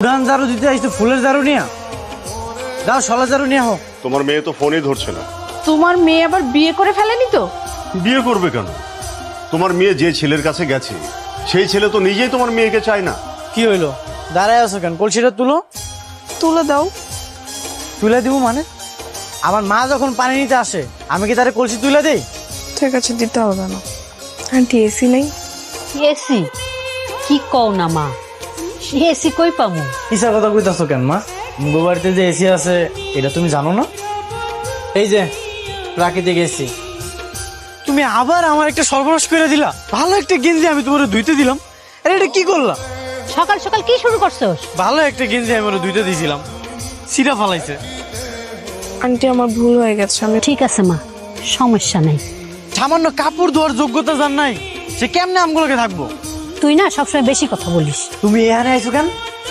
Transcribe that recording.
উড়ান ঝাড়ু দিতে আসতো ফুলের ঝাড়ু নিয়া, যাও শলা ঝাড়ু নিয়ে হোক। তোমার মেয়ে তো ফোনই ধরছে না। তোমার মেয়ে আবার বিয়ে করে ফেলেনি তো? বিয়ে করবে কেন? তোমার মেয়ে যে ছেলের কাছে গেছে সেই ছেলে তো নিজেই তোমার মেয়েকে চায় না। কি হইলো, দাঁড়ায় আছো কেন? কলসিটা তুলো। তুলে দাও। তুলে দিব মানে? আমার মা যখন পানি নিতে আসে আমি কি তারে কলসি তুলে দেই? ঠিক আছে, দিতে হবে না। আন্টি এসি নেই? এসি কি কও না মা, এসি কই পামু? কিসা কথা কইতাছো কেন মা? মুগো বাড়িতে যে এসি আছে এটা তুমি জানো না? এই যে প্রাকৃতিক এসি। তুমি আবার আমার একটা সর্বনাশ করে দিলা। ভালো একটা গেঞ্জি আমি তোমার ধুইতে দিলাম, আরে এটা কি করলা? সকাল সকাল কি শুরু করছস? ভালো একটা গেঞ্জি আমি ওরা ধুইতে দিয়েছিলাম, সিরা ফালাইছে। আন্টি আমার ভুল হয়ে গেছে, আমি ঠিক আছে মা, সমস্যা নাই। সামান্য কাপড় ধোয়ার যোগ্যতা যার নাই সে কেমনে আমগুলোকে থাকবো? তুই না সবসময় বেশি কথা বলিস। তুমি এখানে আইছো কেন?